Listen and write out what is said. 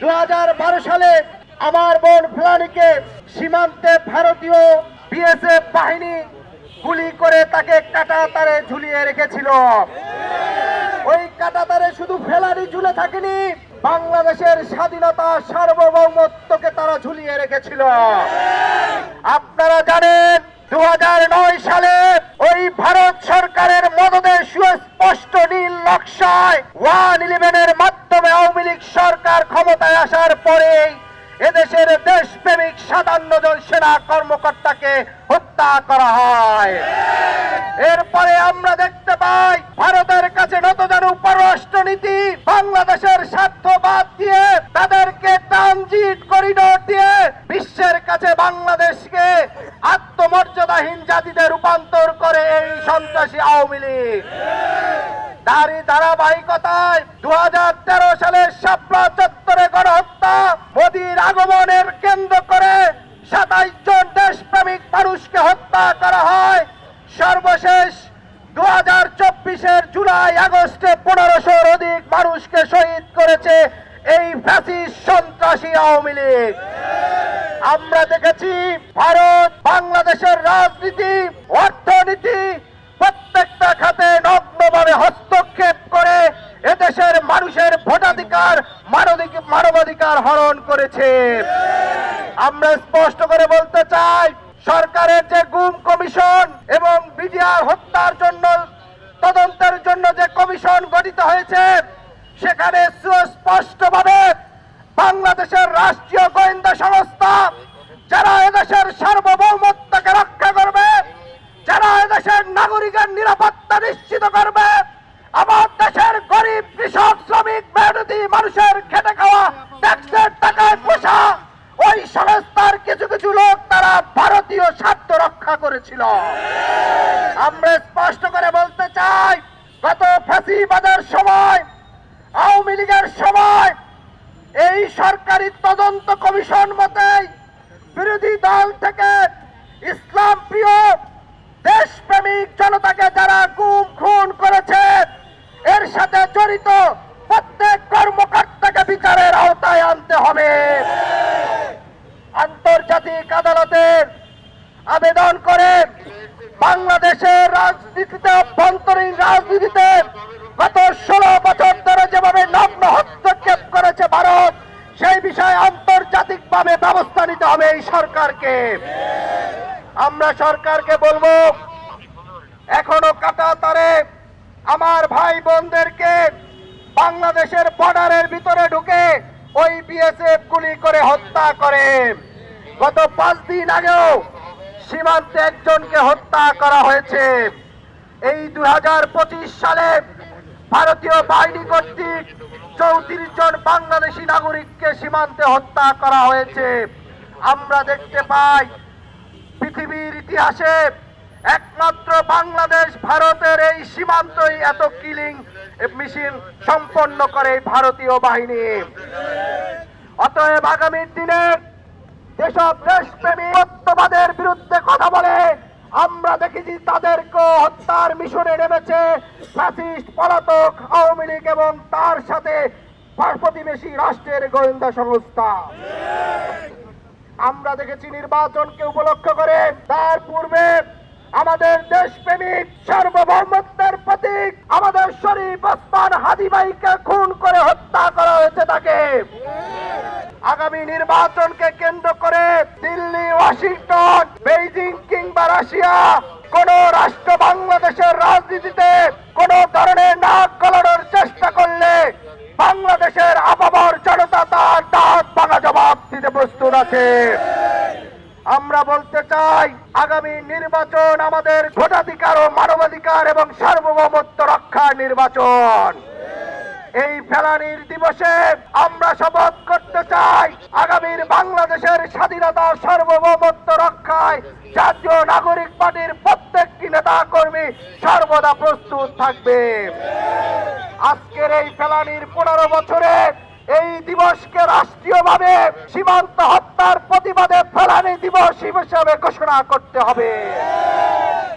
2012 সালে আমার বোন ফেলানীকে সীমান্তে ভারতীয় বিএসএফ বাহিনী গুলি করে তাকে কাঁটাতারে ঝুলিয়ে রেখেছিল। ওই কাঁটাতারে শুধু ফেলানী ঝুলে থাকেনি, বাংলাদেশের স্বাধীনতা সার্বভৌমত্বকে তারা ঝুলিয়ে রেখেছিল। আপনারা জানেন 2009 সালে ওই ভারত সরকারের মদদে সুস্পষ্ট নীল নকশায় 111 এর মাধ্যমে আওয়ামী লীগ সরকার ক্ষমতায় আসার পরেই এদেশের দেশপ্রেমিক 57 জন সেনা কর্মকর্তাকে হত্যা করা হয়। এরপরে আমরা দেখতে পাই ভারতের কাছে নতজানু পররাষ্ট্রনীতি, বাংলাদেশের স্বার্থ বাদ দিয়ে তাদেরকে ট্রানজিট করিডোর দিয়ে বিশ্বের কাছে বাংলাদেশকে আত্মমর্যাদাহীন জাতিতে রূপান্তর করে এই সন্ত্রাসী আওয়ামী লীগ। তারই ধারাবাহিকতায় 2013 সালের শাপলা চত্বরে গণহত্যা, মোদির আগমনের কেন্দ্র করে 27 জন দেশপ্রেমিক মানুষকে হত্যা করা হয়। সর্বশেষ 2024-এর জুলাই আগস্টে 1500-র অধিক মানুষকে শহীদ করেছে এই ফ্যাসিস্ট সন্ত্রাসী আওয়ামী লীগ। আমরা দেখেছি ভারত বাংলাদেশের রাজনীতি, অর্থনীতি প্রত্যেকটা খাতে নগ্নভাবে হস্তক্ষেপ করে এদেশের মানুষের ভোটাধিকার, মানবাধিকার হরণ করেছে। আমরা স্পষ্ট করে বলতে চাই, সরকারের যে গুম কমিশন এবং বিডিআর হত্যার জন্য তদন্তের জন্য যে কমিশন গঠিত হয়েছে, সেখানে সুস্পষ্টভাবে বাংলাদেশের রাষ্ট্রীয় গোয়েন্দা সংস্থা যারা এদেশের সার্বভৌমত্বকে রক্ষা করবে, যারা এদেশের নাগরিকের নিরাপত্তা নিশ্চিত করবে, আমার দেশের গরিব কৃষক শ্রমিক মেহনতি মানুষের খেটে খাওয়া ট্যাক্সের টাকায় পোষা ওই সংস্থার কিছু কিছু লোক তারা ভারতীয় স্বার্থ রক্ষা করেছিল। আমরা স্পষ্ট করে বলতে চাই, গত ফ্যাসিবাদের সময়, আওয়ামী লীগের সময় এই সরকারি তদন্ত কমিশন মতেই বিরোধী দল থেকে ইসলাম প্রিয় দেশপ্রেমিক জনতাকে যারা গুম খুন করেছে, এর সাথে জড়িত প্রত্যেক কর্মকর্তাকে বিচারের আওতায় আনতে হবে। আন্তর্জাতিক আদালতের আবেদন করে বাংলাদেশের রাজনীতিতে, অভ্যন্তরীণ রাজনীতিতে গত 16 বছর ধরে যেভাবে নগ্ন হস্তক্ষেপ করেছে ভারত, সেই বিষয়ে আন্তর্জাতিকভাবে ব্যবস্থা নিতে হবে এই সরকারকে। আমরা সরকারকে বলবো, এখনো কাঁটাতারে আমার ভাই বোনদেরকে বাংলাদেশের বর্ডারের ভিতরে ঢুকে ওই বিএসএফ গুলি করে হত্যা করে। গত 5 দিন আগেও সীমান্তে একজনকে হত্যা করা হয়েছে। এই 2025 সালে ভারতীয় বাহিনী কর্তৃক 34 জন বাংলাদেশি নাগরিককে সীমান্তে হত্যা করা হয়েছে। আমরা দেখতে পাই পৃথিবীর ইতিহাসে একমাত্র বাংলাদেশ ভারতের এই সীমান্তই এত কিলিং মিশন সম্পন্ন করে ভারতীয় বাহিনী। অতএব আগামী দিনে যেসব দেশপ্রেমী সত্যবাদের বিরুদ্ধে কথা বলে, আমরা দেখেছি তাদেরকে হত্যার মিশনে নেমেছে ফ্যাসিস্ট পলাতক আওয়ামী লীগ এবং তার সাথে প্রতিবেশী রাষ্ট্রের গোয়েন্দা সংস্থা। আমরা দেখেছি নির্বাচনকে উপলক্ষ করে তার পূর্বে আমাদের দেশপ্রেমিক সার্বভৌমত্বের প্রতীক আমাদের শরীফ ওসমান হাদি ভাইকে খুন করে হত্যা করা হয়েছে তাকে। আগামী নির্বাচনকে কেন্দ্র করে দিল্লি, ওয়াশিংটন, বেইজিং কিংবা রাশিয়া কোন রাষ্ট্র বাংলাদেশের রাজনীতিতে কোন ধরনের নাক গলানোর চেষ্টা করলে বাংলাদেশের আপামর জনতা তার দাঁত ভাঙা জবাব দিতে প্রস্তুত আছে। আমরা বলতে চাই, আগামী নির্বাচন আমাদের ভোটাধিকার ও মানবাধিকার এবং সার্বভৌমত্ব রক্ষার নির্বাচন। এই ফেলানীর দিবসে আমরা শপথ করতে চাই, আগামীর বাংলাদেশের স্বাধীনতা সার্বভৌমত্ব রক্ষায় জাতীয় নাগরিক পার্টির প্রত্যেকটি নেতা কর্মী সর্বদা প্রস্তুত থাকবে। আজকের এই ফেলানীর 15 বছরে এই দিবসকে রাষ্ট্রীয়ভাবে সীমান্ত হত্যার প্রতিবাদে ফেলানী দিবস হিসেবে ঘোষণা করতে হবে।